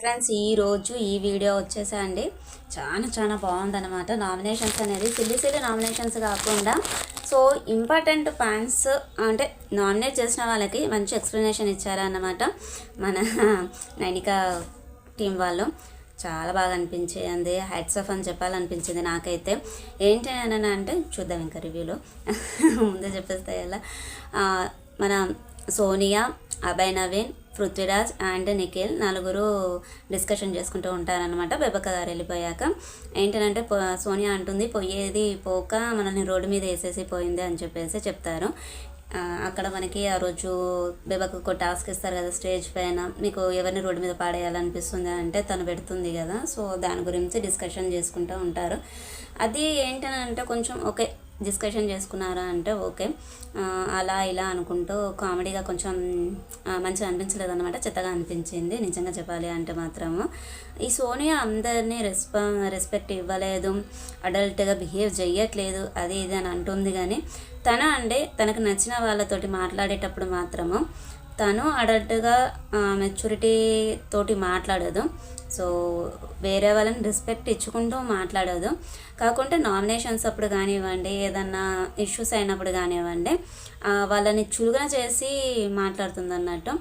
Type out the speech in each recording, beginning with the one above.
Friends ఈరోజు ఈ video వచ్చేసా అండి చాలా బాగుందన్నమాట. నామినేషన్స్ అనేది సిల్లి నామినేషన్స్ కాకుండా సో ఇంపార్టెంట్ పాయింట్స్ అంటే నామినేట్ చేసిన వాళ్ళకి మంచి ఎక్స్ప్లెనేషన్ ఇచ్చారన్నమాట మన నైనికా టీం వాళ్ళు. చాలా బాగా అనిపించింది, హ్యాట్స్ ఆఫ్ అని చెప్పాలనిపించింది నాకైతే. ఏంటి అని అంటే చూద్దాం ఇంకా రివ్యూలో. ముందే చెప్పేస్తే ఎలా మన సోనియా, అభయ్ నవీన్, పృథ్వీరాజ్ అండ్ నిఖిల్ నలుగురు డిస్కషన్ చేసుకుంటూ ఉంటారనమాట. బెబ్బక్క గారు వెళ్ళిపోయాక ఏంటంటే సోనియా అంటుంది పోయేది పోక మనల్ని రోడ్డు మీద వేసేసి పోయింది అని చెప్పేసి చెప్తారు. అక్కడ మనకి ఆ రోజు బెబ్బకు టాస్క్ ఇస్తారు కదా స్టేజ్ పైన, మీకు ఎవరిని రోడ్డు మీద పాడేయాలనిపిస్తుంది అంటే తను పెడుతుంది కదా, సో దాని గురించి డిస్కషన్ చేసుకుంటూ ఉంటారు. అది ఏంటంటే కొంచెం ఓకే డిస్కషన్ చేసుకున్నారా అంటే ఓకే, అలా ఇలా అనుకుంటూ కామెడీగా కొంచెం మంచిగా అనిపించలేదు అనమాట, చెత్తగా అనిపించింది నిజంగా చెప్పాలి అంటే మాత్రము. ఈ సోనియా అందరినీ రెస్పెక్ట్ ఇవ్వలేదు, అడల్ట్గా బిహేవ్ చెయ్యట్లేదు, అది ఇది అని అంటుంది. కానీ తనకు నచ్చిన వాళ్ళతోటి మాట్లాడేటప్పుడు మాత్రము తను అడల్ట్గా మెచ్యూరిటీ తోటి మాట్లాడదు. సో వేరే వాళ్ళని రెస్పెక్ట్ ఇచ్చుకుంటూ మాట్లాడదు. కాకుంటే నామినేషన్స్ అప్పుడు కానివ్వండి, ఏదన్నా ఇష్యూస్ అయినప్పుడు కానివ్వండి, వాళ్ళని చులుగా చేసి మాట్లాడుతుంది అన్నట్టు.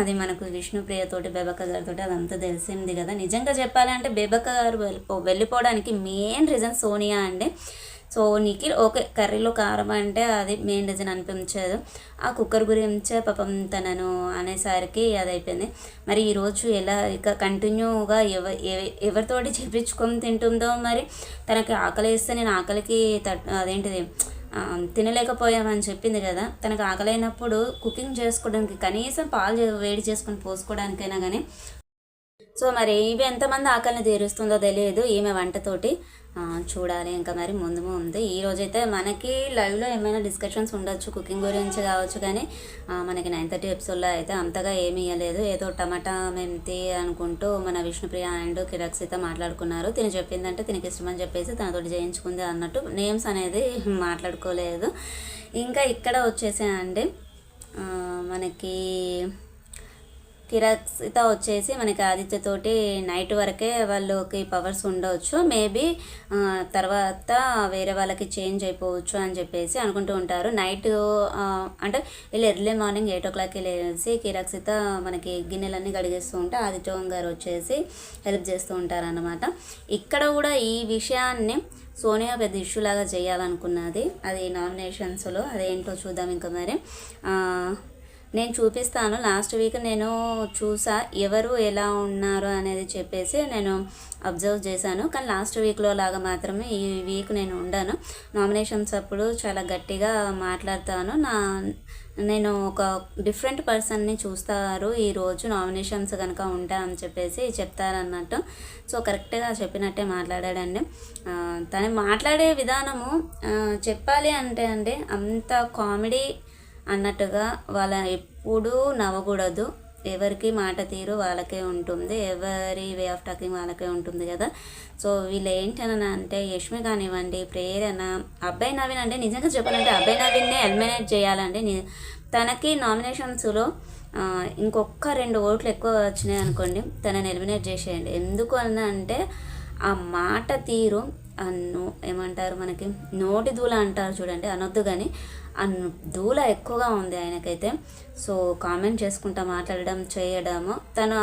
అది మనకు విష్ణుప్రియతోటి బెబ్బక్క గారితో అదంతా తెలిసింది కదా. నిజంగా చెప్పాలంటే బెబ్బక్క గారు వెళ్ళిపోవడానికి మెయిన్ రీజన్ సోనియా అండి. సో నిఖిల్ ఓకే కర్రీలో కారం అంటే అది మెయిన్ రీజన్ అనిపించదు, ఆ కుక్కర్ గురించే పాపం తనను అనేసరికి అది అయిపోయింది. మరి ఈరోజు ఎలా ఇక కంటిన్యూగా ఎవరితోటి చేపించుకొని తింటుందో, మరి తనకి ఆకలి వేస్తే నేను ఆకలికి అదేంటిది తినలేకపోయామని చెప్పింది కదా. తనకు ఆకలైనప్పుడు కుకింగ్ చేసుకోవడానికి కనీసం పాలు వేడి చేసుకొని పోసుకోవడానికైనా కానీ, సో మరి ఇవి ఎంతమంది ఆకలిని తీరుస్తుందో తెలియదు ఈమె వంటతోటి. చూడాలి ఇంకా మరి ముందు ఈరోజైతే మనకి లైవ్లో ఏమైనా డిస్కషన్స్ ఉండొచ్చు కుకింగ్ గురించి కావచ్చు, కానీ మనకి 9:30 ఎపిసోడ్లో అయితే అంతగా ఏమీ ఇవ్వలేదు. ఏదో టమాటా మెంతి అనుకుంటూ మన విష్ణుప్రియ అండ్ కిరక్షిత మాట్లాడుకున్నారు. తిని చెప్పిందంటే తినకి ఇష్టమని చెప్పేసి తనతోటి చేయించుకుంది అన్నట్టు, నేమ్స్ అనేది మాట్లాడుకోలేదు. ఇంకా ఇక్కడ వచ్చేసా అండి మనకి కిరక్షిత వచ్చేసి మనకి ఆదిత్యతోటి నైట్ వరకే వాళ్ళకి పవర్స్ ఉండవచ్చు, మేబీ తర్వాత వేరే వాళ్ళకి చేంజ్ అయిపోవచ్చు అని చెప్పేసి అనుకుంటూ ఉంటారు. నైట్ అంటే వీళ్ళు ఎర్లీ మార్నింగ్ 8 o'clockకి లేసి కిరక్షిత మనకి గిన్నెలన్నీ గడిగేస్తూ ఉంటే ఆదిత్య గారు వచ్చేసి హెల్ప్ చేస్తూ ఉంటారన్నమాట. ఇక్కడ కూడా ఈ విషయాన్ని సోనియా పెద్ద ఇష్యూ లాగా చేయాలనుకున్నది, అది నామినేషన్స్లో అదేంటో చూద్దాం ఇంకా మరి. నేను చూపిస్తాను. లాస్ట్ వీక్ నేను చూసా ఎవరు ఎలా ఉన్నారు అనేది చెప్పేసి నేను అబ్జర్వ్ చేశాను, కానీ లాస్ట్ వీక్లో లాగా మాత్రమే ఈ వీక్ నేను ఉండను. నామినేషన్స్ అప్పుడు చాలా గట్టిగా మాట్లాడతాను, నేను ఒక డిఫరెంట్ పర్సన్ని చూస్తారు ఈరోజు నామినేషన్స్ కనుక ఉంటా అని చెప్పేసి చెప్తారన్నట్టు. సో కరెక్ట్గా చెప్పినట్టే మాట్లాడాడండి. తను మాట్లాడే విధానము చెప్పాలి అంటే అండి అంత కామెడీ అన్నట్టుగా, వాళ్ళ ఎప్పుడూ నవ్వకూడదు, ఎవరికి మాట తీరు వాళ్ళకే ఉంటుంది, ఎవరి వే ఆఫ్ టాకింగ్ వాళ్ళకే ఉంటుంది కదా. సో వీళ్ళు ఏంటని అంటే యష్మి కానివ్వండి, ప్రేరణ, అభయ్ నవీన్ అంటే నిజంగా చెప్పాలంటే అభయ్ నవీన్నే ఎలిమినేట్ చేయాలండి. తనకి నామినేషన్స్లో ఇంకొక 2 ఓట్లు ఎక్కువ వచ్చినాయి అనుకోండి, తనని ఎలిమినేట్ చేసేయండి. ఎందుకు అంటే ఆ మాట తీరు ఏమంటారు మనకి నోటి దూల అంటారు చూడండి, అనొద్దు కానీ ఆ దూల ఎక్కువగా ఉంది ఆయనకైతే. సో కామెంట్ చేసుకుంటా మాట్లాడడం చేయడము, తను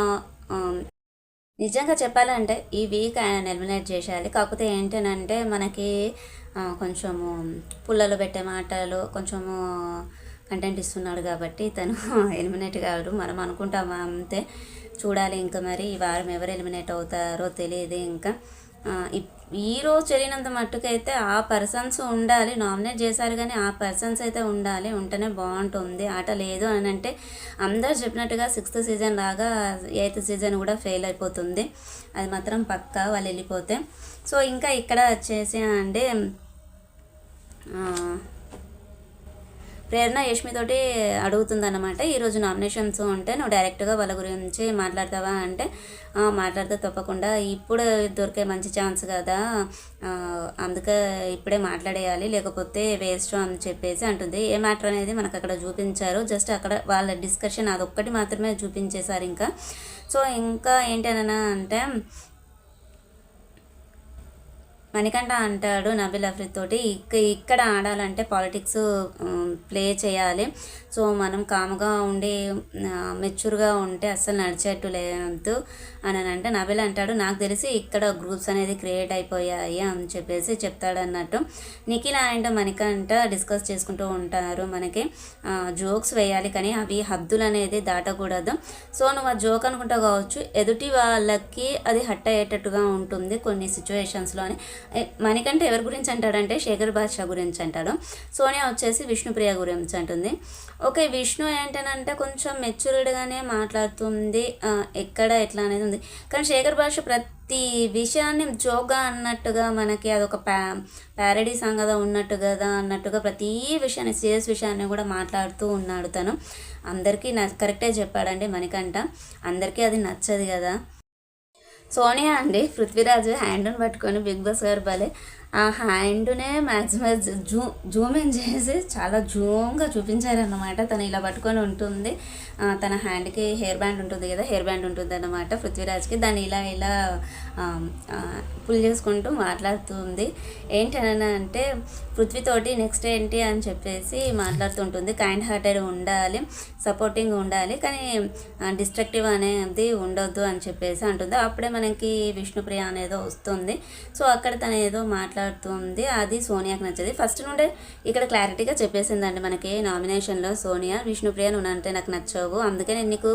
నిజంగా చెప్పాలంటే ఈ వీక్ ఆయన ఎలిమినేట్ చేసేయాలి. కాకపోతే ఏంటనంటే మనకి కొంచెము పుల్లలు పెట్టే మాటలు కొంచెము కంటెంట్ ఇస్తున్నాడు కాబట్టి తను ఎలిమినేట్ కాడు మనం అనుకుంటాము అంతే. చూడాలి ఇంకా మరి ఈ వారం ఎవరు ఎలిమినేట్ అవుతారో తెలియదు. ఇంకా ఈరోజు జరిగినంత మట్టుకైతే ఆ పర్సన్స్ ఉండాలి, నామినేట్ చేశారు కానీ ఆ పర్సన్స్ అయితే ఉండాలి, ఉంటేనే బాగుంటుంది ఆట. లేదు అని అంటే అందరు చెప్పినట్టుగా 6th సీజన్ లాగా 8th సీజన్ కూడా ఫెయిల్ అయిపోతుంది, అది మాత్రం పక్కా వాళ్ళు వెళ్ళిపోతే. సో ఇంకా ఇక్కడ వచ్చేసి అంటే ప్రేరణ యష్మితోటి అడుగుతుందన్నమాట, ఈరోజు నామినేషన్స్ ఉంటే నువ్వు డైరెక్ట్గా వాళ్ళ గురించి మాట్లాడతావా అంటే మాట్లాడితే తప్పకుండా, ఇప్పుడు దొరికే మంచి ఛాన్స్ కదా, అందుకే ఇప్పుడే మాట్లాడేయాలి లేకపోతే వేస్ట్ అని చెప్పేసి అంటుంది. ఏ మ్యాటర్ అనేది మనకు అక్కడ చూపించారు, జస్ట్ అక్కడ వాళ్ళ డిస్కషన్ అదొక్కటి మాత్రమే చూపించేశారు. ఇంకా ఏంటనన్నా అంటే మణికంఠ అంటాడు నబీల్ అఫ్రీద్ తోటి, ఇక్కడ ఆడాలంటే పాలిటిక్స్ ప్లే చేయాలి, సో మనం కామ్గా ఉండి మెచ్యూర్గా ఉంటే అస్సలు నడిచేట్టు లేదు అని అంటే నబీల్ అంటాడు, నాకు తెలిసి ఇక్కడ గ్రూప్స్ అనేది క్రియేట్ అయిపోయాయి అని చెప్పేసి చెప్తాడు అన్నట్టు. నిఖిల్ అండ్ మణికంఠ డిస్కస్ చేసుకుంటూ ఉంటారు. మనకి జోక్స్ వేయాలి కానీ అవి హద్దులు అనేది దాటకూడదు. సో నువ్వు ఆ జోక్ అనుకుంటా కావచ్చు, ఎదుటి వాళ్ళకి అది హట్ అయ్యేటట్టుగా ఉంటుంది కొన్ని సిచ్యువేషన్స్లో అని. మణికంఠ ఎవరి గురించి అంటాడంటే శేఖర్ బాద్షా గురించి అంటాడు. సోనియా వచ్చేసి విష్ణుప్రియ గురించి అంటుంది. ఓకే, విష్ణు ఏంటనంటే కొంచెం మెచ్యూర్డ్గానే మాట్లాడుతుంది, ఎక్కడ ఎట్లా అనేది ఉంది. కానీ శేఖర్ బాద్షా ప్రతి విషయాన్ని జోక్గా అన్నట్టుగా, మనకి అదొక ప్యారడీ సాంగ్ కదా ఉన్నట్టు కదా అన్నట్టుగా ప్రతి విషయాన్ని, సీరియస్ విషయాన్ని కూడా మాట్లాడుతూ ఉన్నాడు తను. అందరికీ కరెక్టే చెప్పాడండి మణికంఠ, అందరికీ అది నచ్చదు కదా. సోనియా అండి పృథ్వీరాజ్ హ్యాండ్ని పట్టుకొని బిగ్ బాస్ గారు భలే ఆ హ్యాండ్నే మ్యాక్సిమం జూమ్ ఇన్ చేసి చాలా జూమ్గా చూపించారన్నమాట. తను ఇలా పట్టుకొని ఉంటుంది, తన హ్యాండ్కి హెయిర్ బ్యాండ్ ఉంటుంది కదా, హెయిర్ బ్యాండ్ ఉంటుంది అన్నమాట పృథ్వీరాజ్కి. దాన్ని ఇలా పుల్ చేసుకుంటూ మాట్లాడుతుంది. ఏంటనన్నా అంటే పృథ్వీతోటి నెక్స్ట్ ఏంటి అని చెప్పేసి మాట్లాడుతుంటుంది. కైండ్ హార్టెడ్ ఉండాలి, సపోర్టింగ్ ఉండాలి, కానీ డిస్ట్రక్టివ్ అనేది ఉండొద్దు అని చెప్పేసి అంటుంది. అప్పుడే మనకి విష్ణుప్రియ అనేదో వస్తుంది. సో అక్కడ తను ఏదో మాట్లాడుతుంది, అది సోనియాకి నచ్చది. ఫస్ట్ నుండే ఇక్కడ క్లారిటీగా చెప్పేసిందండి మనకి నామినేషన్లో సోనియా, విష్ణుప్రియ నువ్వు అంటే నాకు నచ్చవు, అందుకే నేను నీకు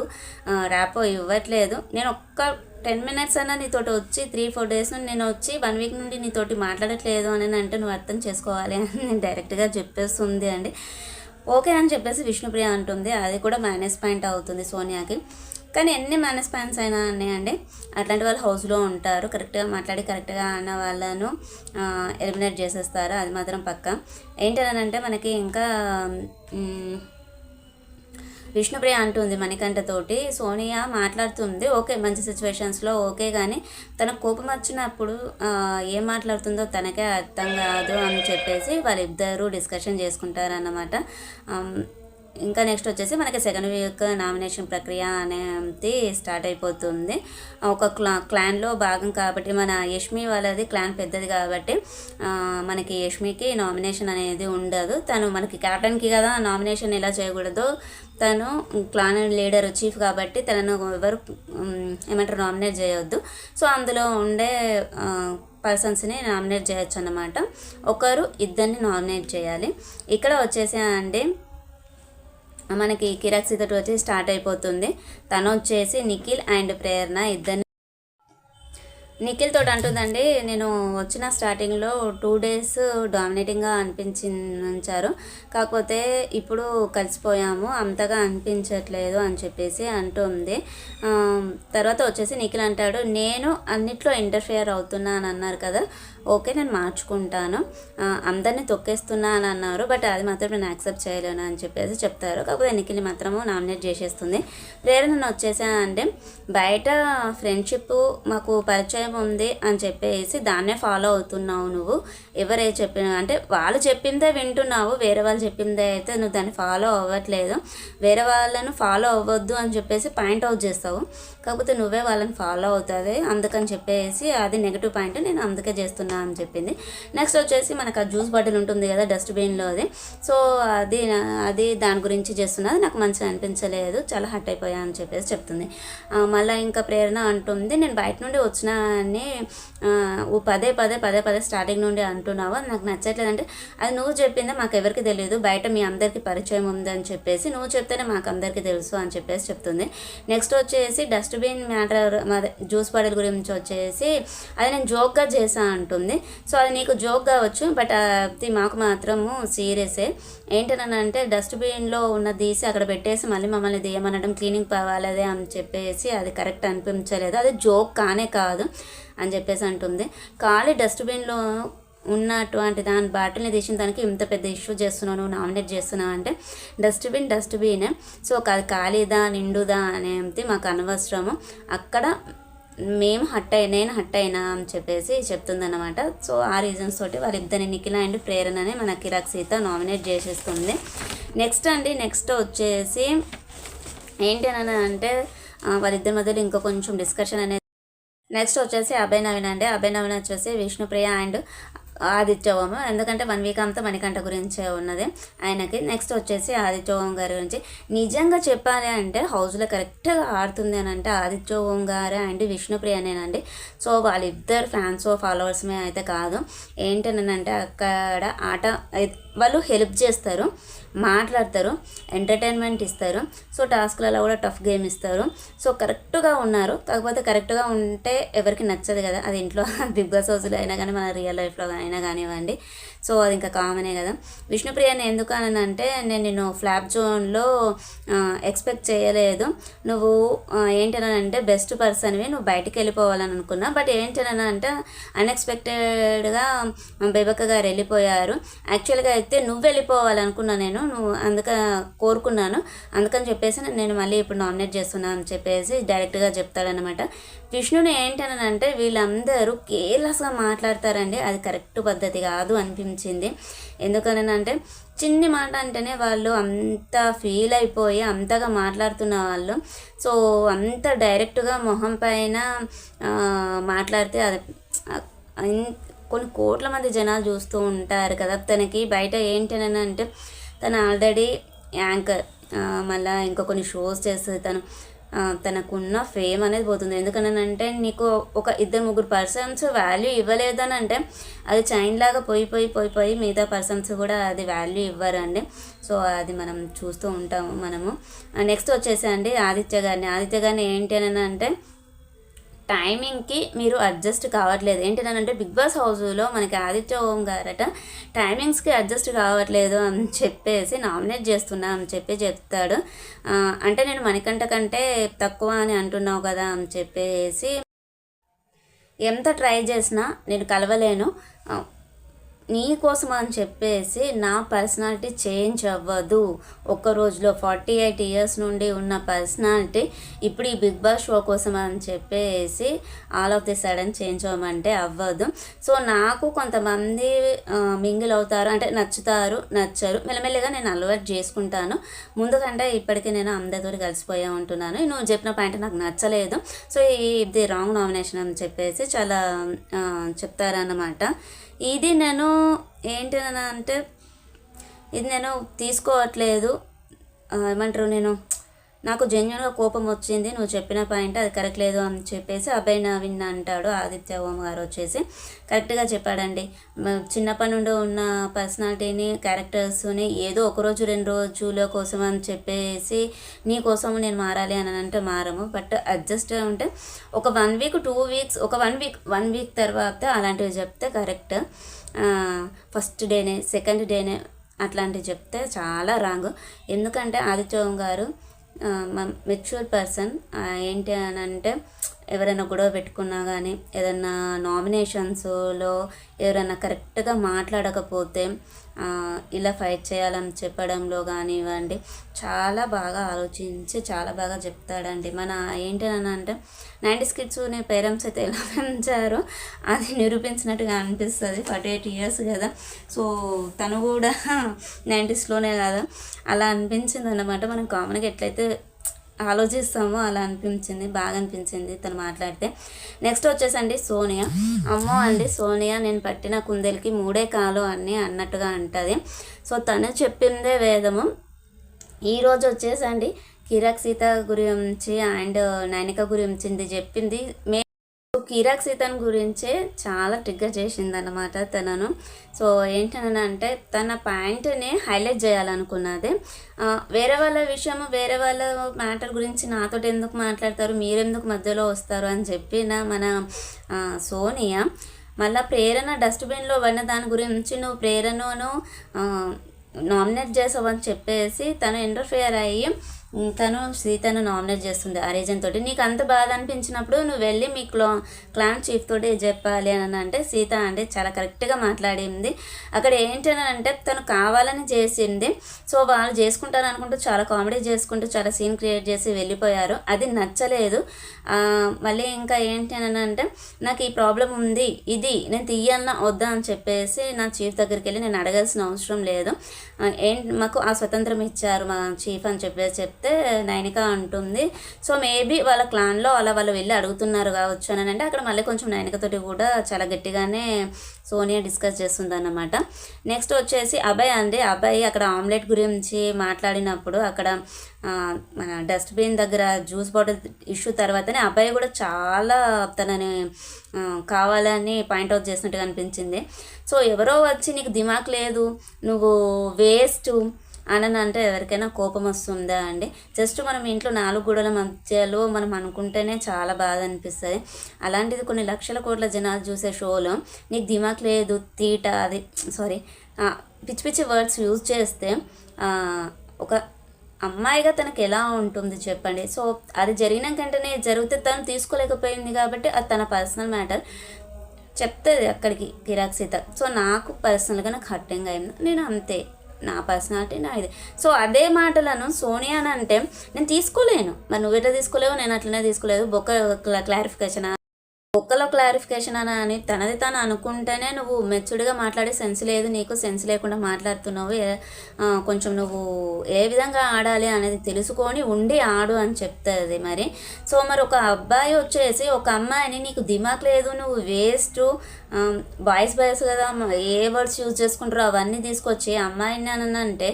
ర్యాపో ఇవ్వట్లేదు, నేను ఒక్క 10 minutes అన్నా నీతోటి వచ్చి 3-4 days నుండి నేను వచ్చి 1 week నుండి నీతోటి మాట్లాడట్లేదు అని అంటే నువ్వు అర్థం చేసుకోవాలి అని నేను డైరెక్ట్గా చెప్పేస్తుంది అండి. ఓకే అని చెప్పేసి విష్ణుప్రియ అంటుంది, అది కూడా మైనస్ పాయింట్ అవుతుంది సోనియాకి. కానీ ఎన్ని మైనస్ పాయింట్స్ అయినా ఉన్నాయండి, అట్లాంటి వాళ్ళు హౌస్లో ఉంటారు, కరెక్ట్గా మాట్లాడి కరెక్ట్గా అన్న వాళ్ళను ఎలిమినేట్ చేసేస్తారు, అది మాత్రం పక్క. ఏంటనంటే మనకి ఇంకా విష్ణుప్రియ అంటుంది మణికంఠతోటి, సోనియా మాట్లాడుతుంది ఓకే మంచి సిచ్యువేషన్స్లో ఓకే, కానీ తన కోపం వచ్చినప్పుడు ఏం మాట్లాడుతుందో తనకే అర్థం కాదు అని చెప్పేసి వాళ్ళిద్దరూ డిస్కషన్ చేసుకుంటారన్నమాట. ఇంకా నెక్స్ట్ వచ్చేసి మనకి సెకండ్ వీక్ నామినేషన్ ప్రక్రియ అనేది స్టార్ట్ అయిపోతుంది. ఒక క్లాన్లో భాగం కాబట్టి, మన యష్మి వాళ్ళది క్లాన్ పెద్దది కాబట్టి మనకి యష్మికి నామినేషన్ అనేది ఉండదు. తను మనకి క్యాప్టెన్కి కదా నామినేషన్ ఎలా చేయకూడదు, తను క్లాన్ లీడర్ చీఫ్ కాబట్టి తనను ఎవరు ఏమంటారు నామినేట్ చేయవద్దు. సో అందులో ఉండే పర్సన్స్ని నామినేట్ చేయొచ్చు అన్నమాట. ఒకరు ఇద్దరిని నామినేట్ చేయాలి. ఇక్కడ వచ్చేసి అండి మనకి కిరాక్ సీతటి వచ్చి స్టార్ట్ అయిపోతుంది. తను వచ్చేసి నిఖిల్ అండ్ ప్రేరణ ఇద్దరిని నిఖిల్ తోటి అంటుందండి, నేను వచ్చిన స్టార్టింగ్లో 2 days డామినేటింగ్గా అనిపించారు, కాకపోతే ఇప్పుడు కలిసిపోయాము అంతగా అనిపించట్లేదు అని చెప్పేసి అంటుంది. తర్వాత వచ్చేసి నిఖిల్ అంటాడు, నేను అన్నిట్లో ఇంటర్ఫియర్ అవుతున్నాను అన్నారు కదా, ఓకే నేను మార్చుకుంటాను, అందరినీ తొక్కేస్తున్నాను అన్నారు, బట్ అది మాత్రం నేను యాక్సెప్ట్ చేయలేను అని చెప్పేసి చెప్తారు. కాకపోతే నిఖిల్ని మాత్రము నామినేట్ చేసేస్తుంది. ప్రేరణ వచ్చేసా అంటే బయట ఫ్రెండ్షిప్ మాకు పరిచయం ఉంది అని చెప్పేసి దాన్నే ఫాలో అవుతున్నావు నువ్వు, ఎవరే చెప్పిన అంటే వాళ్ళు చెప్పిందే వింటున్నావు, వేరే వాళ్ళు చెప్పిందే అయితే నువ్వు దాన్ని ఫాలో అవ్వట్లేదు, వేరే వాళ్ళను ఫాలో అవ్వద్దు అని చెప్పేసి పాయింట్ అవుట్ చేస్తావు, కాకపోతే నువ్వే వాళ్ళని ఫాలో అవుతుంది, అందుకని చెప్పేసి అది నెగిటివ్ పాయింట్, నేను అందుకే చేస్తున్నా అని చెప్పింది. నెక్స్ట్ వచ్చేసి మనకు ఆ జ్యూస్ బాటిల్ ఉంటుంది కదా డస్ట్బిన్లో, అది సో అది దాని గురించి చేస్తున్నది నాకు మంచిగా అనిపించలేదు, చాలా హట్ అయిపోయా అని చెప్పేసి చెప్తుంది. మళ్ళీ ఇంకా ప్రేరణ అంటుంది, నేను బయట నుండి వచ్చిన అని పదే పదే స్టార్టింగ్ నుండి అంటున్నావు, అది నాకు నచ్చట్లేదు అంటే, అది నువ్వు చెప్పిందే మాకు ఎవరికి తెలియదు, బయట మీ అందరికీ పరిచయం ఉందని చెప్పేసి నువ్వు చెప్తేనే మాకు అందరికీ తెలుసు అని చెప్పేసి చెప్తుంది. నెక్స్ట్ వచ్చేసి డస్ట్బిన్ మ్యాటర్ జ్యూస్ బాటిల్ గురించి వచ్చేసి అది నేను జోక్గా చేసా అంటుంది. సో అది నీకు జోక్ కావచ్చు, బట్ అది మాకు మాత్రము సీరియసే. ఏంటనంటే డస్ట్బిన్లో ఉన్న తీసి అక్కడ పెట్టేసి మళ్ళీ మమ్మల్ని తీయమనడం, క్లీనింగ్ పోవాలదే అని చెప్పేసి అది కరెక్ట్ అనిపించలేదు, అది జోక్ కానే కాదు అని చెప్పేసి అంటుంది. ఖాళీ డస్ట్బిన్లో ఉన్నటువంటి దాని బాటిల్ని తీసిన దానికి ఇంత పెద్ద ఇష్యూ చేస్తున్నావు, నువ్వు నామినేట్ చేస్తున్నావు అంటే డస్ట్బిన్ సో అది ఖాళీదా నిండుదా అనేది మాకు అనవసరము, అక్కడ నేను హట్ అయినా అని చెప్పేసి చెప్తుందన్నమాట. సో ఆ రీజన్స్ తోటి వాళ్ళిద్దరిని నిఖిల అండ్ ప్రేరణని మన కిరాక్ సీత నామినేట్ చేసేస్తుంది. నెక్స్ట్ వచ్చేసి ఏంటి అని అంటే వాళ్ళిద్దరి మధ్యలో ఇంకా కొంచెం డిస్కషన్ అనేది. నెక్స్ట్ వచ్చేసి అభయ్ నవీన్ అండి. అభయ్ నవీన్ వచ్చేసి విష్ణుప్రియ అండ్ ఆదిత్యవము, ఎందుకంటే 1 వీక్ అంతా మణికంఠ గురించే ఉన్నది ఆయనకి. నెక్స్ట్ వచ్చేసి ఆదిత్యవం గారి గురించి నిజంగా చెప్పాలి అంటే హౌస్లో కరెక్ట్గా ఆడుతుంది అని అంటే ఆదిత్యవం గారు అండ్ విష్ణుప్రియనేనండి. సో వాళ్ళిద్దరు ఫ్యాన్స్ ఫాలోవర్స్మే అయితే కాదు. ఏంటనంటే అక్కడ ఆట వాళ్ళు హెల్ప్ చేస్తారు, మాట్లాడతారు, ఎంటర్టైన్మెంట్ ఇస్తారు. సో టాస్క్లలో కూడా టఫ్ గేమ్ ఇస్తారు. సో కరెక్ట్గా ఉన్నారు. కాకపోతే కరెక్ట్గా ఉంటే ఎవరికి నచ్చదు కదా, అది ఇంట్లో బిగ్ బాస్ హౌస్లో అయినా కానీ మన రియల్ లైఫ్లో అయినా కానివ్వండి. సో అది ఇంకా కామనే కదా. విష్ణుప్రియని ఎందుకు అని అంటే నేను ఫ్లాప్ జోన్లో ఎక్స్పెక్ట్ చేయలేదు, నువ్వు ఏంటనంటే బెస్ట్ పర్సన్వి, నువ్వు బయటికి వెళ్ళిపోవాలని అనుకున్నా. బట్ ఏంటనంటే అన్ఎక్స్పెక్టెడ్గా బేబక్క గారు వెళ్ళిపోయారు. యాక్చువల్గా అయితే నువ్వు వెళ్ళిపోవాలనుకున్నా, నువ్వు కోరుకున్నాను, అందుకని చెప్పేసి నేను మళ్ళీ ఇప్పుడు నామినేట్ చేస్తున్నాను అని చెప్పేసి డైరెక్ట్గా చెప్తాడనమాట. విష్ణుని ఏంటనంటే వీళ్ళందరూ కేర్లెస్గా మాట్లాడతారండి, అది కరెక్ట్ పద్ధతి కాదు అనిపించింది. ఎందుకనంటే చిన్ని మాట అంటేనే వాళ్ళు అంత ఫీల్ అయిపోయి అంతగా మాట్లాడుతున్న వాళ్ళు. సో అంత డైరెక్ట్గా మొహం పైన మాట్లాడితే అది కొన్ని కోట్ల మంది జనాలు చూస్తూ ఉంటారు కదా. తనకి బయట ఏంటని అంటే తను ఆల్రెడీ యాంకర్, మళ్ళీ ఇంకా కొన్ని షోస్ చేస్తుంది. తనకున్న ఫేమ్ అనేది పోతుంది. ఎందుకనంటే నీకు ఒక 2-3 పర్సన్స్ వాల్యూ ఇవ్వలేదని అంటే అది చైన్ లాగా పోయి మిగతా పర్సన్స్ కూడా అది వాల్యూ ఇవ్వరండి. సో అది మనం చూస్తూ ఉంటాము మనము. నెక్స్ట్ వచ్చేసి అండి ఆదిత్య గారిని ఏంటి అని అంటే టైమింగ్కి మీరు అడ్జస్ట్ కావట్లేదు. ఏంటంటే బిగ్ బాస్ హౌస్లో మనకి ఆదిత్య ఓం గారట టైమింగ్స్కి అడ్జస్ట్ కావట్లేదు అని చెప్పేసి నామినేట్ చేస్తున్నా అని చెప్తాడు. అంటే నేను మణికంఠ కంటే తక్కువ అని అంటున్నావు కదా అని చెప్పేసి, ఎంత ట్రై చేసినా నేను కలవలేను, నీ కోసం అని చెప్పేసి నా పర్సనాలిటీ చేంజ్ అవ్వదు. ఒక్క రోజులో 48 ఇయర్స్ నుండి ఉన్న పర్సనాలిటీ ఇప్పుడు ఈ బిగ్ బాస్ షో కోసం అని చెప్పేసి all of the sudden change అవ్వమంటే అవ్వదు. సో నాకు కొంతమంది మింగిల్ అవుతారు, అంటే నచ్చరు, మెల్లమెల్లగా నేను అలవాటు చేసుకుంటాను. ముందుకంటే ఇప్పటికీ నేను అందరితో కలిసిపోయా ఉంటున్నాను. నువ్వు చెప్పిన పాయింట్ నాకు నచ్చలేదు, సో ఇది రాంగ్ నామినేషన్ అని చెప్పేసి చాలా చెప్తారన్నమాట. ఇది నేను అంటే ఇది నేను తీసుకోవట్లేదు, ఏమంటారు, నాకు జెన్యున్గా కోపం వచ్చింది, నువ్వు చెప్పిన పాయింట్ అది కరెక్ట్ లేదు అని చెప్పేసి అభయ్ నవీన్ అంటాడు. ఆదిత్య ఓం గారు వచ్చేసి కరెక్ట్గా చెప్పాడండి. చిన్నప్పటి నుండి ఉన్న పర్సనాలిటీని, క్యారెక్టర్స్ని ఏదో 1 రోజు 2 రోజుల కోసం అని చెప్పేసి నీ కోసం నేను మారాలి అని అంటే మారము. బట్ అడ్జస్ట్ ఉంటే ఒక 1 వీక్ 2 వీక్స్, ఒక 1 వీక్ తర్వాత అలాంటివి చెప్తే కరెక్ట్. ఫస్ట్ డేనే సెకండ్ డేనే అట్లాంటివి చెప్తే చాలా రాంగ్. ఎందుకంటే ఆదిత్య ఓం గారు మెచ్యూర్ పర్సన్. ఏంటి అని అంటే ఎవరైనా గొడవ పెట్టుకున్నా కానీ, ఏదైనా నామినేషన్స్లో ఎవరైనా కరెక్ట్గా మాట్లాడకపోతే ఇలా ఫైట్ చేయాలని చెప్పడంలో కానివ్వండి చాలా బాగా ఆలోచించి చాలా బాగా చెప్తాడండి. మన ఏంటి అని అంటే 90s కిడ్స్ని పేరెంట్స్ అయితే ఎలా పెంచారో అది నిరూపించినట్టుగా అనిపిస్తుంది. 48 ఇయర్స్ కదా, సో తను కూడా 90స్లోనే కదా, అలా అనిపించింది అన్నమాట. మనం కామన్గా ఎట్లయితే ఆలోచిస్తామో అలా అనిపించింది, బాగా అనిపించింది తను మాట్లాడితే. నెక్స్ట్ వచ్చేసండి సోనియా. అమ్మో అండి, సోనియా నేను పట్టిన కుందేలకి 3 కాలు అని అన్నట్టుగా అంటుంది. సో తను చెప్పిందే వేదము. ఈరోజు వచ్చేసండి కిరాక్ సీత గురించి అండ్ నైనిక గురించి చెప్పింది. కిరాక్ సీతన్ గురించే చాలా ట్రిగ్గర్ చేసిందన్నమాట తనను. సో ఏంటనంటే తన పాయింట్ని హైలైట్ చేయాలనుకున్నది. వేరే వాళ్ళ విషయము, వేరే వాళ్ళ మ్యాటర్ గురించి నాతో ఎందుకు మాట్లాడతారు, మీరెందుకు మధ్యలో వస్తారు అని చెప్పిన మన సోనియా మళ్ళీ ప్రేరణ డస్ట్బిన్లో పడిన దాని గురించి నువ్వు ప్రేరణను నామినేట్ చేసావని చెప్పేసి తను ఇంటర్ఫియర్ అయ్యి తను సీతను నామినేట్ చేస్తుంది ఆ రీజన్ తోటి. నీకు అంత బాధ అనిపించినప్పుడు నువ్వు వెళ్ళి మీ క్లాన్ చీఫ్ తోటి చెప్పాలి అని అంటే సీత అంటే చాలా కరెక్ట్గా మాట్లాడింది. అక్కడ ఏంటని అంటే తను కావాలని చేసింది. సో వాళ్ళు చేసుకుంటారు అనుకుంటూ చాలా కామెడీ చేసుకుంటూ చాలా సీన్ క్రియేట్ చేసి వెళ్ళిపోయారు. అది నచ్చలేదు. మళ్ళీ ఇంకా ఏంటి అని అంటే నాకు ఈ ప్రాబ్లం ఉంది, ఇది నేను తీయాలన్నా వద్దా అని చెప్పేసి నా చీఫ్ దగ్గరికి వెళ్ళి నేను అడగాల్సిన అవసరం లేదు, మాకు ఆ స్వతంత్రం ఇచ్చారు మా చీఫ్ అని చెప్పేసి చెప్తే నైనిక అంటుంది. సో మేబీ వాళ్ళ క్లాన్లో అలా వాళ్ళు వెళ్ళి అడుగుతున్నారు కావచ్చు అని అంటే అక్కడ మళ్ళీ కొంచెం నైనికతోటి కూడా చాలా గట్టిగానే సోనియా డిస్కస్ చేస్తుంది అన్నమాట. నెక్స్ట్ వచ్చేసి అభయ్ అండి. అభయ్ అక్కడ ఆమ్లెట్ గురించి మాట్లాడినప్పుడు అక్కడ మన డస్ట్బిన్ దగ్గర జ్యూస్ బాటిల్ ఇష్యూ తర్వాతనే అభయ్ కూడా చాలా తనని కావాలని పాయింట్అవుట్ చేసినట్టుగా అనిపించింది. సో ఎవరో వచ్చి నీకు దిమాక్ లేదు, నువ్వు వేస్ట్ అని అంటే ఎవరికైనా కోపం వస్తుందా అండి? జస్ట్ మనం ఇంట్లో 4 గోడల మధ్యలో మనం అనుకుంటేనే చాలా బాధ అనిపిస్తుంది. అలాంటిది కొన్ని లక్షల కోట్ల జనాలు చూసే షోలో నీకు దిమాక్ లేదు, తీట అది సారీ పిచ్చి పిచ్చి వర్డ్స్ యూజ్ చేస్తే ఒక అమ్మాయిగా తనకు ఎలా ఉంటుంది చెప్పండి. సో అది జరిగిన వెంటనే జరిగితే తను తీసుకోలేకపోయింది కాబట్టి అది తన పర్సనల్ మ్యాటర్ చెప్తుంది అక్కడికి కిరాక్ సీత. సో నాకు పర్సనల్గా నాకు హర్టింగ్ అయింది, నేను అంతే, నా పర్సనాలిటీ నా ఇది. సో అదే మాటలను సోనియా అని అంటే నేను తీసుకోలేను. మరి నువ్వు ఎట్లా తీసుకోలేవు, నేను అట్లనే తీసుకోలేదు. క్లారిఫికేషన్ ఒక్కలో క్లారిఫికేషన్ అని తనది తాను అనుకుంటేనే నువ్వు మెచ్యూర్డ్గా మాట్లాడే సెన్స్ లేదు, నీకు సెన్స్ లేకుండా మాట్లాడుతున్నావు. కొంచెం నువ్వు ఏ విధంగా ఆడాలి అనేది తెలుసుకొని ఉండి ఆడు అని చెప్తుంది మరి. సో మరి ఒక అబ్బాయి వచ్చేసి ఒక అమ్మాయిని నీకు దిమాక్ లేదు, నువ్వు వేస్ట్, బాయ్స్ కదా ఏ వర్డ్స్ యూజ్ చేసుకుంటారో అవన్నీ తీసుకొచ్చి అమ్మాయిని అని అంటే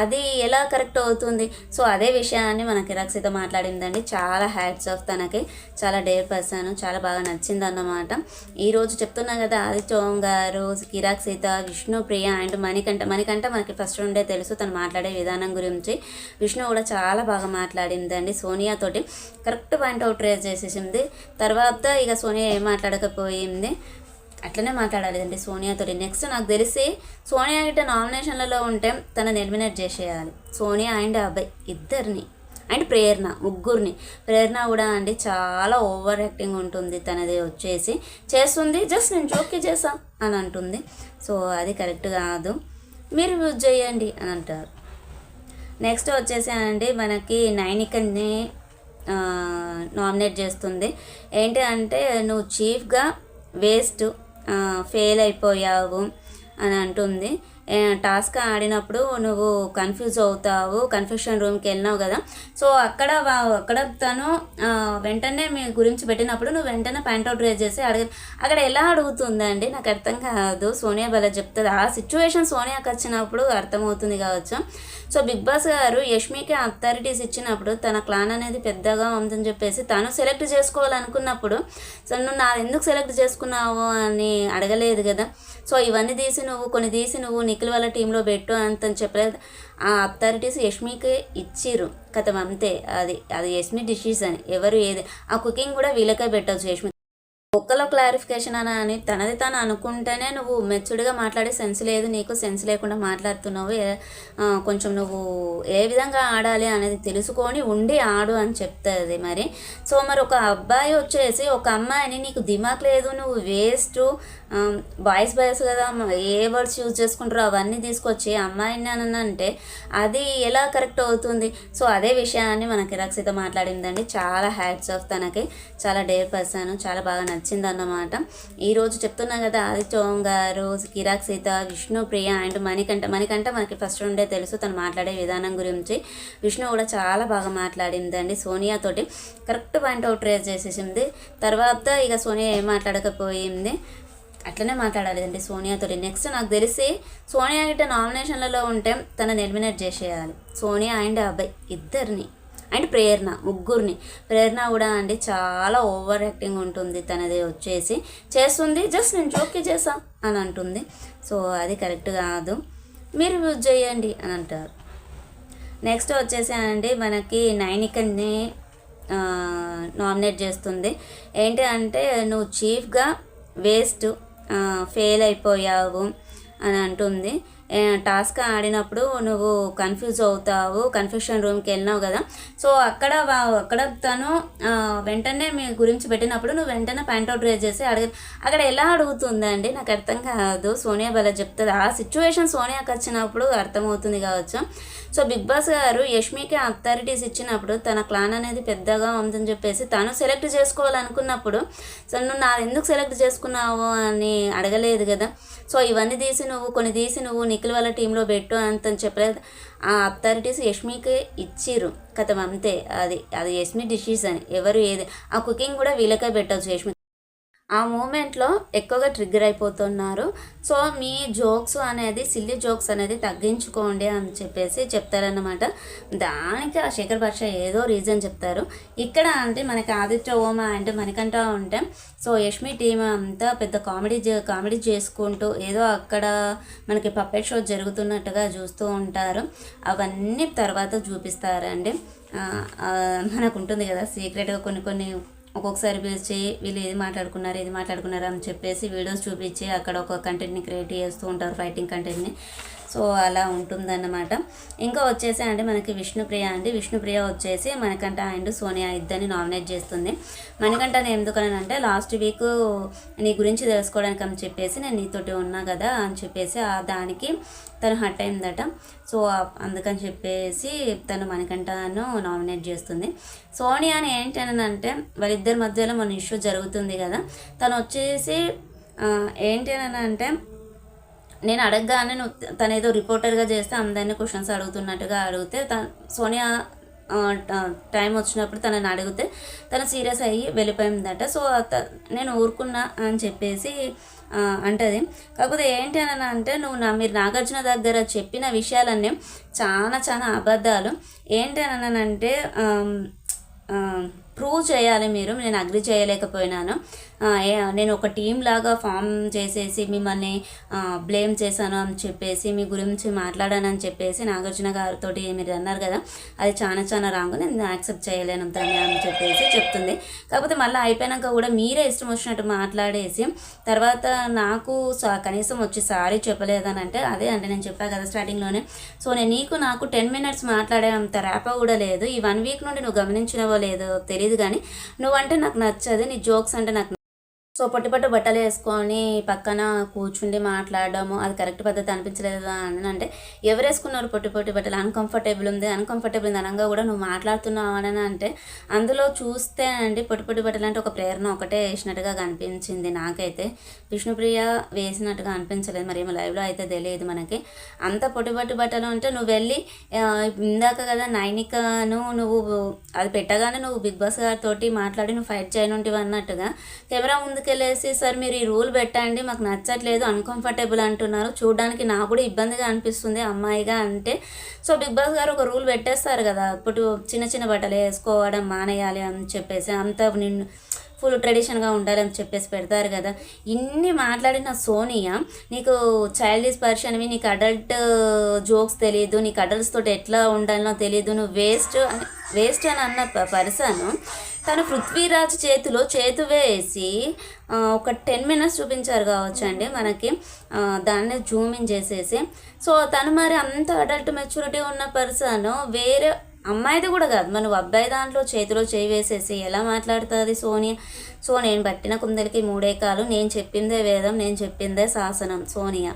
అది ఎలా కరెక్ట్ అవుతుంది? సో అదే విషయాన్ని మన కిరాక్ సీత మాట్లాడిందండి. చాలా హ్యాట్స్ ఆఫ్ తనకి, చాలా డేర్ పర్సన్, చాలా బాగా నచ్చిందన్నమాట. ఈరోజు చెప్తున్నా కదా ఆదిత్య ఓం గారు, కిరాక్ సీత, విష్ణుప్రియ అండ్ మణికంఠ మనకి ఫస్ట్ నుండే తెలుసు తను మాట్లాడే విధానం గురించి. విష్ణు కూడా చాలా బాగా మాట్లాడిందండి సోనియాతోటి, కరెక్ట్ పాయింట్ అవుట్ రేజ్ చేసేసింది. తర్వాత ఇక సోనియా ఏం మాట్లాడకపోయింది, అట్లనే మాట్లాడాలి సోనియాతోటి. నెక్స్ట్ నాకు తెలిసి సోనియా గిట్ట నామినేషన్లలో ఉంటే తనని ఎలిమినేట్ చేసేయాలి, సోనియా అండ్ అబ్బాయి ఇద్దరిని అండ్ ప్రేరణ, ముగ్గురిని. ప్రేరణ కూడా అండి చాలా ఓవర్ యాక్టింగ్ ఉంటుంది తనది వచ్చేసి, చేస్తుంది జస్ట్ నేను జోక్కి చేసా అని అంటుంది. సో అది కరెక్ట్ కాదు, మీరు యూజ్ చేయండి అని అంటారు. నెక్స్ట్ వచ్చేసి అండి మనకి నైనికని నామినేట్ చేస్తుంది. ఏంటి అంటే నువ్వు చీఫ్గా వేస్ట్, ఫెయిల్ అయిపోయావు అని అంటుంది. టాస్క్ ఆడినప్పుడు నువ్వు కన్ఫ్యూజ్ అవుతావు, కన్ఫ్యూషన్ రూమ్కి వెళ్ళినావు కదా. సో అక్కడ తను వెంటనే మీ గురించి పెట్టినప్పుడు నువ్వు వెంటనే పాయింట్అవుట్ రేజ్ చేసి అక్కడ ఎలా అడుగుతుందండి నాకు అర్థం కాదు. సోనియా భలే చెప్తుంది, ఆ సిచ్యువేషన్ సోనియాకి వచ్చినప్పుడు అర్థమవుతుంది కావచ్చు. సో బిగ్ బాస్ గారు యష్మికి అథారిటీస్ ఇచ్చినప్పుడు తన క్లాన్ అనేది పెద్దగా ఉందని చెప్పేసి తను సెలెక్ట్ చేసుకోవాలనుకున్నప్పుడు సో నువ్వు నా ఎందుకు సెలెక్ట్ చేసుకున్నావు అని అడగలేదు కదా. సో ఇవన్నీ తీసి నువ్వు కొన్ని తీసి నువ్వు నిఖిల్ వాళ్ళ టీంలో పెట్టు అంతని చెప్పలేదు. ఆ అథారిటీస్ యష్మికి ఇచ్చిర్రు కథం అంతే, అది యష్మి డిసిషన్, ఎవరు ఏది ఆ కుకింగ్ కూడా వీళ్ళకే పెట్టవచ్చు యష్మి. ఒక్కలో క్లారిఫికేషన్ అని తనది తాను అనుకుంటేనే నువ్వు మెచ్యూర్డ్గా మాట్లాడే సెన్స్ లేదు, నీకు సెన్స్ లేకుండా మాట్లాడుతున్నావు. కొంచెం నువ్వు ఏ విధంగా ఆడాలి అనేది తెలుసుకొని ఉండి ఆడు అని చెప్తుంది మరి. సో మరి ఒక అబ్బాయి వచ్చేసి ఒక అమ్మాయిని నీకు దిమాక్ లేదు, నువ్వు వేస్ట్, బాయ్స్ కదా ఏ వర్డ్స్ యూజ్ చేసుకుంటారో అవన్నీ తీసుకొచ్చి అమ్మాయిని అని అంటే అది ఎలా కరెక్ట్ అవుతుంది? సో అదే విషయాన్ని మన కిరాక్ సీత మాట్లాడిందండి. చాలా హ్యాట్స్ ఆఫ్ తనకి, చాలా డేర్ పర్సన్, చాలా బాగా నచ్చిందన్నమాట. ఈరోజు చెప్తున్నా కదా ఆదిత్య ఓం గారు, కిరాక్ సీత, విష్ణుప్రియ అండ్ మణికంఠ మనకి ఫస్ట్ నుండే తెలుసు తను మాట్లాడే విధానం గురించి. విష్ణు కూడా చాలా బాగా మాట్లాడిందండి సోనియాతోటి, కరెక్ట్ పాయింట్ అవుట్ రేజ్ చేసేసింది. తర్వాత ఇక సోనియా ఏం మాట్లాడకపోయింది, అట్లనే మాట్లాడాలి సోనియాతోటి. నెక్స్ట్ నాకు తెలిసి సోనియా గిట్ట నామినేషన్లలో ఉంటే తనని ఎలిమినేట్ చేసేయాలి, సోనియా అండ్ అబ్బాయి ఇద్దరిని అండ్ ప్రేరణ, ముగ్గురిని. ప్రేరణ కూడా అండి చాలా ఓవర్ యాక్టింగ్ ఉంటుంది తనది వచ్చేసి, చేస్తుంది జస్ట్ నేను జోక్కి చేసా అని అంటుంది. సో అది కరెక్ట్ కాదు, మీరు యూజ్ చేయండి అని అంటారు. నెక్స్ట్ వచ్చేసి అండి మనకి నైనికని నామినేట్ చేస్తుంది. ఏంటి అంటే నువ్వు చీఫ్గా వేస్ట్, ఫెయిల్ అయిపోయావు అని అంటుంది. టాస్క్ ఆడినప్పుడు నువ్వు కన్ఫ్యూజ్ అవుతావు, కన్ఫ్యూషన్ రూమ్కి వెళ్ళినావు కదా. సో అక్కడ తను వెంటనే మీ గురించి పెట్టినప్పుడు నువ్వు వెంటనే పాయింట్అవుట్ రేజ్ చేసి అక్కడ ఎలా అడుగుతుందండి నాకు అర్థం కాదు. సోనియా భలే చెప్తుంది. ఆ సిచ్యువేషన్ సోనియాకి వచ్చినప్పుడు అర్థమవుతుంది కావచ్చు. సో బిగ్ బాస్ గారు యష్మికి అథారిటీస్ ఇచ్చినప్పుడు తన క్లాన్ అనేది పెద్దగా ఉందని చెప్పేసి తను సెలెక్ట్ చేసుకోవాలనుకున్నప్పుడు సో నువ్వు నా ఎందుకు సెలెక్ట్ చేసుకున్నావు అని అడగలేదు కదా. సో ఇవన్నీ కొన్ని తీసి నువ్వు నిఖిల్ వాళ్ళ టీంలో పెట్టు అంత చెప్పలేదు. ఆ అథారిటీస్ యష్మికి ఇచ్చిర్రు కథం అంతే. అది యష్మి డిసిషన్, ఎవరు ఏది ఆ కుకింగ్ కూడా వీళ్ళకే పెట్టవచ్చు. యష్మి ఆ మూమెంట్లో ఎక్కువగా ట్రిగ్గర్ అయిపోతున్నారు. సో మీ జోక్స్ అనేది సిల్లీ జోక్స్ అనేది తగ్గించుకోండి అని చెప్పేసి చెప్తారన్నమాట. దానికి ఆ శేఖర్ భాష ఏదో రీజన్ చెప్తారు. ఇక్కడ అంటే మనకి ఆదిత్య ఓమ అంటే మనకంటా ఉంటే సో యష్మి టీం అంతా పెద్ద కామెడీ చేసుకుంటూ ఏదో అక్కడ మనకి పప్పెట్ షో జరుగుతున్నట్టుగా చూస్తూ ఉంటారు. అవన్నీ తర్వాత చూపిస్తారండి. మనకు ఉంటుంది కదా సీక్రెట్గా కొన్ని ఒక్కొక్కసారి పిలిచి వీళ్ళు ఇది మాట్లాడుకున్నారు అని చెప్పేసి వీడియోస్ చూపించి అక్కడ ఒక కంటెంట్ని క్రియేట్ చేస్తూ ఉంటారు, ఫైటింగ్ కంటెంట్ని. సో అలా ఉంటుందన్నమాట. ఇంకా వచ్చేసి అంటే మనకి విష్ణుప్రియ వచ్చేసి మణికంఠ అండ్ సోనియా ఇద్దరిని నామినేట్ చేస్తుంది. మణికంఠని ఎందుకనంటే లాస్ట్ వీక్ నీ గురించి తెలుసుకోవడానికి అని చెప్పేసి నేను నీతోటి ఉన్నా కదా అని చెప్పేసి దానికి తను హర్ట్ అయిందట. సో అందుకని చెప్పేసి తను మణికంఠను నామినేట్ చేస్తుంది. సోనియాని ఏంటనంటే వాళ్ళిద్దరి మధ్యలో మన ఇష్యూ జరుగుతుంది కదా. తను వచ్చేసి ఏంటనంటే నేను అడగగానే తను ఏదో రిపోర్టర్గా చేస్తే అందరినీ క్వశ్చన్స్ అడుగుతున్నట్టుగా అడిగితే సోనియా టైం వచ్చినప్పుడు తనని అడిగితే తను సీరియస్ అయ్యి వెళ్ళిపోయిందట. సో నేను ఊరుకున్నా అని చెప్పేసి అంటది. కాకపోతే ఏంటి అని అంటే మీరు నాగార్జున దగ్గర చెప్పిన విషయాలన్నీ చాలా అబద్ధాలు. ఏంటి అని అంటే ప్రూవ్ చేయాలి మీరు. నేను అగ్రి చేయలేకపోయినాను. నేను ఒక టీం లాగా ఫామ్ చేసేసి మిమ్మల్ని బ్లేమ్ చేశాను అని చెప్పేసి మీ గురించి మాట్లాడానని చెప్పేసి నాగార్జున గారితో మీరు అన్నారు కదా, అది చాలా రాంగ్, నేను యాక్సెప్ట్ చేయలేను దాన్ని అని చెప్పేసి చెప్తుంది. కాకపోతే మళ్ళీ అయిపోయాక కూడా మీరే ఇష్టం వచ్చినట్టు మాట్లాడేసి తర్వాత నాకు కనీసం వచ్చి సారీ చెప్పలేదని అంటే అదే అంటే నేను చెప్పాను కదా స్టార్టింగ్లోనే. సో నాకు 10 minutes మాట్లాడే అంత ర్యాప కూడా లేదు. ఈ 1 week నుండి నువ్వు గమనించినవో లేదో తెలియదు కానీ నువ్వంటే నాకు నచ్చదు, నీ జోక్స్ అంటే నాకు. సో పొట్టి బట్టలు వేసుకొని పక్కన కూర్చుండి మాట్లాడడము అది కరెక్ట్ పద్ధతి అనిపించలేదు అని అంటే ఎవరు వేసుకున్నారు పొట్టి బట్టలు, అన్కంఫర్టబుల్ ఉంది అనగా కూడా నువ్వు మాట్లాడుతున్నావు అని అంటే అందులో చూస్తే అండి పొట్టి బట్టలు అంటే ఒక ప్రేరణ ఒకటే వేసినట్టుగా కనిపించింది నాకైతే. విష్ణుప్రియ వేసినట్టుగా అనిపించలేదు, మరి ఏమో లైవ్లో అయితే తెలియదు మనకి. అంత పొట్టి బట్టలు అంటే నువ్వు వెళ్ళి ఇందాక కదా నైనికను నువ్వు అది పెట్టగానే నువ్వు బిగ్ బాస్ గారితో మాట్లాడి నువ్వు ఫైట్ చేయనుంటివి అన్నట్టుగా కెమెరా ముందుకెళ్ళేసి సార్ మీరు ఈ రూల్ పెట్టండి మాకు నచ్చట్లేదు అన్కంఫర్టబుల్ అంటున్నారు, చూడడానికి నాకు కూడా ఇబ్బందిగా అనిపిస్తుంది అమ్మాయిగా అంటే. సో బిగ్ బాస్ గారు ఒక రూల్ పెట్టేస్తారు కదా, ఇప్పుడు చిన్న బట్టలు వేసుకోవడం మానేయాలి అని చెప్పేసి, అంత నిన్ను ఫుల్ ట్రెడిషన్గా ఉండాలి అని చెప్పేసి పెడతారు కదా. ఇన్ని మాట్లాడిన సోనియా నీకు చైల్డిష్ పర్సన్వి, నీకు అడల్ట్ జోక్స్ తెలియదు, నీకు అడల్ట్స్ తోటి ఎట్లా ఉండాలనో తెలియదు, నువ్వు వేస్ట్ అని అన్న పర్సన్ తను పృథ్వీరాజ్ చేతు వేసి ఒక 10 minutes చూపించారు కావచ్చు అండి మనకి, దాన్ని జూమింగ్ చేసేసి. సో తను మరి అంత అడల్ట్ మెచ్యూరిటీ ఉన్న పర్సన్ వేరే అమ్మాయిది కూడా కాదు, మనం అబ్బాయి దాంట్లో చేతిలో చేయి వేసేసి ఎలా మాట్లాడుతుంది సోనియా. సో నేను పట్టిన కుందలకి 3 కాలు, నేను చెప్పిందే వేదం, నేను చెప్పిందే శాసనం సోనియా.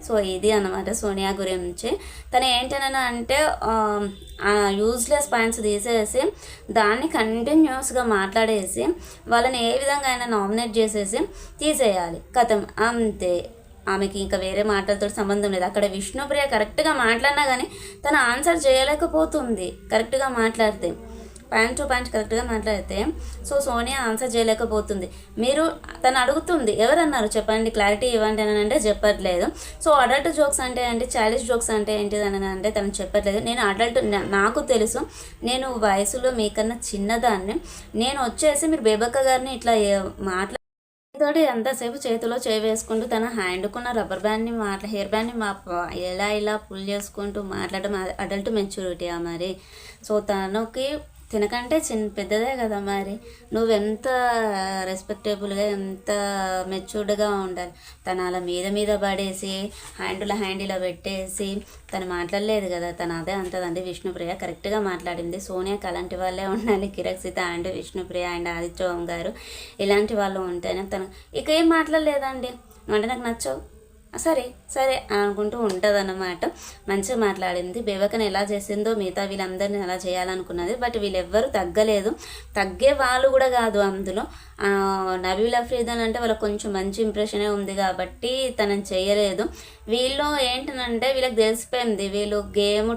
సో ఇది అన్నమాట సోనియా గురించి. తను ఏంటనన్నా అంటే యూజ్లెస్ పాయింట్స్ తీసేసి దాన్ని కంటిన్యూస్గా మాట్లాడేసి వాళ్ళని ఏ విధంగా అయినా నామినేట్ చేసేసి తీసేయాలి కథం అంతే. ఆమెకి ఇంకా వేరే మాటలతో సంబంధం లేదు. అక్కడ విష్ణుప్రియ కరెక్ట్గా మాట్లాడినా కానీ తను ఆన్సర్ చేయలేకపోతుంది కరెక్ట్గా మాట్లాడితే, పాయింట్ టు పాయింట్ కరెక్ట్గా మాట్లాడితే. సో సోనియా ఆన్సర్ చేయలేకపోతుంది. తను అడుగుతుంది ఎవరన్నారు చెప్పండి క్లారిటీ ఇవ్వండి అని అంటే చెప్పట్లేదు. సో అడల్ట్ జోక్స్ అంటే చైల్డిష్ జోక్స్ అంటే ఏంటిది అని అంటే తను చెప్పట్లేదు. నేను అడల్ట్, నాకు తెలుసు నేను వయసులో మీకన్నా చిన్నదాన్ని, నేను వచ్చేసి మీరు బేబక్క గారిని ఇట్లా తోటి ఎంతసేపు చేతిలో వేసుకుంటూ తన హ్యాండ్కున్న రబ్బర్ బ్యాండ్ని హెయిర్ బ్యాండ్ని ఇలా పుల్ చేసుకుంటూ మాట్లాడడం అడల్ట్ మెచ్యూరిటీ మరి. సో తనకి తినకంటే పెద్దదే కదా మరి. నువ్వెంత రెస్పెక్టబుల్గా ఎంత మెచ్యూర్డ్గా ఉండాలి. తను అలా మీద పడేసి హ్యాండీలో పెట్టేసి తను మాట్లాడలేదు కదా. తను అదే అంటదండి, విష్ణుప్రియ కరెక్ట్గా మాట్లాడింది. సోనియాకి అలాంటి వాళ్ళే ఉండాలి, కిరణ్ సీత అండ్ విష్ణుప్రియ అండ్ ఆదిత్య ఓం గారు ఇలాంటి వాళ్ళు ఉంటేనే. తను ఇక ఏం మాట్లాడలేదండి, అంటే నాకు నచ్చవు, సరే సరే అనుకుంటూ ఉంటుంది అన్నమాట. మంచిగా మాట్లాడింది. బేబకని ఎలా చేసిందో మిగతా వీళ్ళందరినీ ఎలా చేయాలనుకున్నది, బట్ వీళ్ళెవ్వరూ తగ్గలేదు. తగ్గే వాళ్ళు కూడా కాదు. అందులో నబీల్ అఫ్రీదన్ అంటే వాళ్ళకి కొంచెం మంచి ఇంప్రెషనే ఉంది కాబట్టి తనని చేయలేదు. వీళ్ళు ఏంటనంటే వీళ్ళకి తెలిసిపోయింది, వీళ్ళు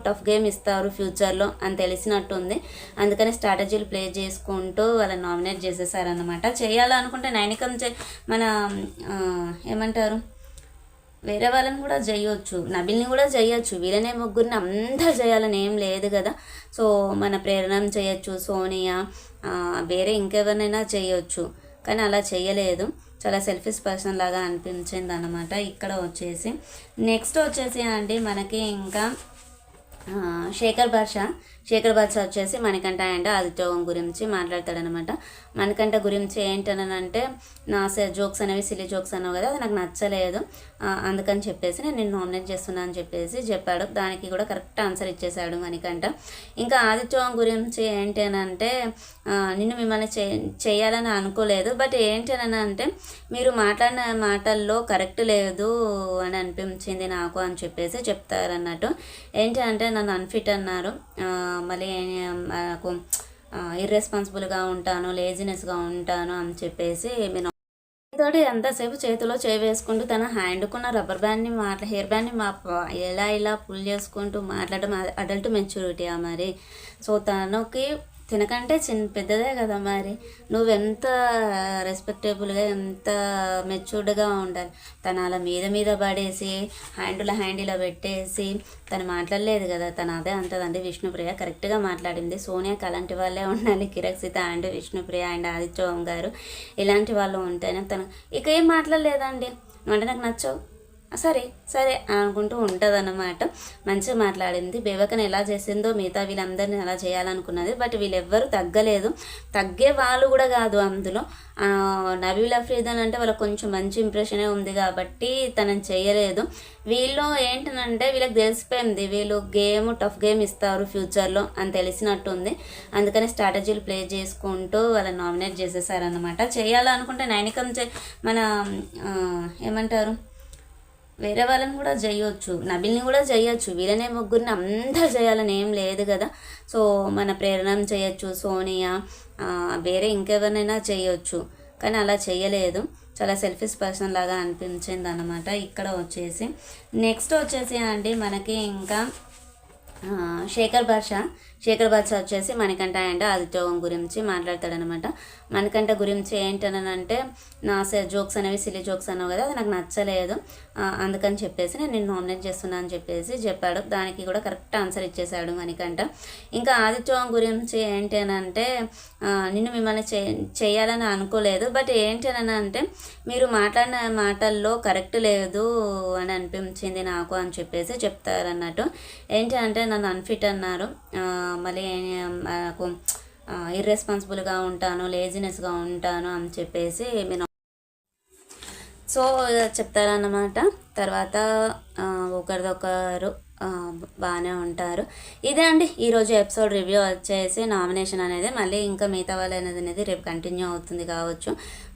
టఫ్ గేమ్ ఇస్తారు ఫ్యూచర్లో అని తెలిసినట్టుంది. అందుకని స్ట్రాటజీలు ప్లే చేసుకుంటూ వాళ్ళని నామినేట్ చేసేసారనమాట. చేయాలనుకుంటే నైనికం మన ఏమంటారు, వేరే వాళ్ళని కూడా చేయొచ్చు, నబిల్ని కూడా చేయొచ్చు, వీళ్ళనే ముగ్గురిని అందరూ చేయాలని ఏం లేదు కదా. సో మన ప్రేరణ చేయొచ్చు, సోనియా, వేరే ఇంకెవరినైనా చేయొచ్చు, కానీ అలా చేయలేదు. చాలా సెల్ఫిష్ పర్సన్ లాగా అనిపించింది అన్నమాట. ఇక్కడ వచ్చేసి నెక్స్ట్ వచ్చేసి అండి మనకి ఇంకా శేఖర్ భాష వచ్చేసి మణికంఠ అండ్ ఆదిత్యోగం గురించి మాట్లాడతాడనమాట. మణికంఠ గురించి ఏంటనంటే, నా జోక్స్ అనేవి సిల్లీ జోక్స్ అన్నావు కదా, అది నాకు నచ్చలేదు, అందుకని చెప్పేసి నేను నిన్ను నామినేట్ చేస్తున్నా అని చెప్పేసి చెప్పాడు. దానికి కూడా కరెక్ట్ ఆన్సర్ ఇచ్చేసాడు మణికంఠ. ఇంకా ఆదిత్యోగం గురించి ఏంటనంటే, నిన్ను మిమ్మల్ని చేయాలని అనుకోలేదు, బట్ ఏంటనంటే మీరు మాట్లాడిన మాటల్లో కరెక్ట్ లేదు అని అనిపించింది నాకు అని చెప్పేసి చెప్తారన్నట్టు. ఏంటి అంటే నన్ను అన్ఫిట్ అన్నారు, మళ్ళీ నాకు ఇర్రెస్పాన్సిబుల్గా ఉంటాను, లేజినెస్గా ఉంటాను అని చెప్పేసి నేను తోటి ఎంతసేపు చేతిలో వేసుకుంటూ తన హ్యాండ్కున్న రబ్బర్ బ్యాండ్ని హెయిర్ బ్యాండ్ని ఇలా పుల్ చేసుకుంటూ మాట్లాడడం అడల్ట్ మెచ్యూరిటీ మరి. సో తనకి తినకంటే పెద్దదే కదా మరి. నువ్వెంత రెస్పెక్టబుల్గా ఎంత మెచ్యూర్డ్గా ఉండాలి. తను అలా మీద పడేసి హ్యాండీలో పెట్టేసి తను మాట్లాడలేదు కదా. తను అదే అంటదండి, విష్ణుప్రియ కరెక్ట్గా మాట్లాడింది. సోనియాకి అలాంటి వాళ్ళే ఉండాలి, కిరణ్ సీత అండ్ విష్ణుప్రియ అండ్ ఆదిత్య ఓం గారు ఇలాంటి వాళ్ళు ఉంటేనే. తను ఇక ఏం మాట్లాడలేదండి, అంటే నాకు నచ్చవు, సరే సరే అనుకుంటూ ఉంటుంది అన్నమాట. మంచిగా మాట్లాడింది. బేబకని ఎలా చేసిందో మిగతా వీళ్ళందరినీ ఎలా చేయాలనుకున్నది, బట్ వీళ్ళెవ్వరూ తగ్గలేదు. తగ్గే వాళ్ళు కూడా కాదు. అందులో నబీల్ అఫ్రీదన్ అంటే వాళ్ళకి కొంచెం మంచి ఇంప్రెషనే ఉంది కాబట్టి తనని చేయలేదు. వీళ్ళు ఏంటనంటే వీళ్ళకి తెలిసిపోయింది, వీళ్ళు టఫ్ గేమ్ ఇస్తారు ఫ్యూచర్లో అని తెలిసినట్టుంది. అందుకని స్ట్రాటజీలు ప్లే చేసుకుంటూ వాళ్ళని నామినేట్ చేసేసారనమాట. చేయాలనుకుంటే నైనికం మన ఏమంటారు, వేరే వాళ్ళని కూడా చేయొచ్చు, నబిల్ని కూడా చేయొచ్చు, వీళ్ళనే ముగ్గురిని అందరూ చేయాలని ఏం లేదు కదా. సో మన ప్రేరణ చేయొచ్చు, సోనియా, వేరే ఇంకెవరినైనా చేయొచ్చు, కానీ అలా చేయలేదు. చాలా సెల్ఫిష్ పర్సన్ లాగా అనిపించింది అన్నమాట. ఇక్కడ వచ్చేసి నెక్స్ట్ వచ్చేసి అండి మనకి ఇంకా శేఖర్ భాష వచ్చేసి మణికంఠ అండ్ ఆదిత్యోగం గురించి మాట్లాడతాడనమాట. మణికంఠ గురించి ఏంటనంటే, నా జోక్స్ అనేవి సిల్లీ జోక్స్ అన్నావు కదా, అది నాకు నచ్చలేదు, అందుకని చెప్పేసి నేను నిన్ను నామినేట్ చేస్తున్నా అని చెప్పేసి చెప్పాడు. దానికి కూడా కరెక్ట్ ఆన్సర్ ఇచ్చేసాడు మణికంఠ. ఇంకా ఆదిత్యోగం గురించి ఏంటి అంటే, నిన్ను మిమ్మల్ని చేయాలని అనుకోలేదు, బట్ ఏంటి అంటే మీరు మాట్లాడిన మాటల్లో కరెక్ట్ లేదు అని అనిపించింది నాకు అని చెప్పేసి చెప్తారన్నట్టు. ఏంటి అంటే నన్ను అన్ఫిట్ అన్నారు, మళ్ళీ నాకు ఇర్రెస్పాన్సిబుల్గా ఉంటాను, లేజినెస్గా ఉంటాను అని చెప్పేసి నేను సో చెప్తారన్నమాట. తర్వాత ఒకరిదొకరు బాగానే ఉంటారు. ఇదే అండి ఈరోజు ఎపిసోడ్ రివ్యూ వచ్చేసి. నామినేషన్ అనేది మళ్ళీ ఇంకా మిగతా వాళ్ళు అనేది రేపు కంటిన్యూ అవుతుంది కావచ్చు.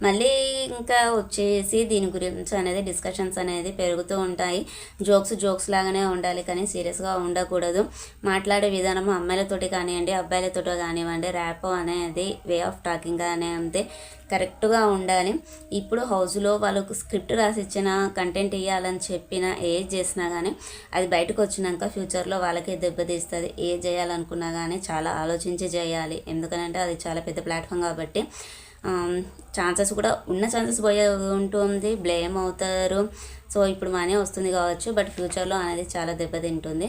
మళ్ళీ ఇంకా వచ్చేసి దీని గురించి అనేది డిస్కషన్స్ అనేది పెరుగుతూ ఉంటాయి. జోక్స్ లాగానే ఉండాలి, కానీ సీరియస్గా ఉండకూడదు. మాట్లాడే విధానం అమ్మాయిలతోటి కానివ్వండి, అబ్బాయిలతోటి కానివ్వండి, ర్యాప్ అనేది వే ఆఫ్ టాకింగ్ అనేది కరెక్ట్గా ఉండాలి. ఇప్పుడు హౌస్లో వాళ్ళకు స్క్రిప్ట్ రాసి ఇచ్చిన కంటెంట్ ఇవ్వాలని చెప్పిన ఏది చేసినా కానీ అది బయటకు వచ్చినాక ఫ్యూచర్లో వాళ్ళకే దెబ్బతీస్తుంది. ఏది చేయాలనుకున్నా కానీ చాలా ఆలోచించి చేయాలి. ఎందుకనంటే అది చాలా పెద్ద ప్లాట్ఫామ్ కాబట్టి ఛాన్సెస్ కూడా ఛాన్సెస్ పోయే ఉంటుంది, బ్లేమ్ అవుతారు. సో ఇప్పుడు మనీ వస్తుంది కావచ్చు, బట్ ఫ్యూచర్లో అనేది చాలా దెబ్బతింటుంది.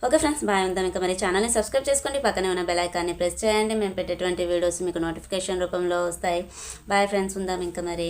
Okay friends, bye. ఉందాం. ఇంకా మరి ఛానల్ని సబ్స్క్రైబ్ చేసుకోండి, పక్కనే ఉన్న బెల్ ఐకాన్ని ప్రెస్ చేయండి. మేము పెట్టేటువంటి వీడియోస్ మీకు నోటిఫికేషన్ రూపంలో వస్తాయి. బాయ్ ఫ్రెండ్స్, ఉందాం ఇంకా మరి.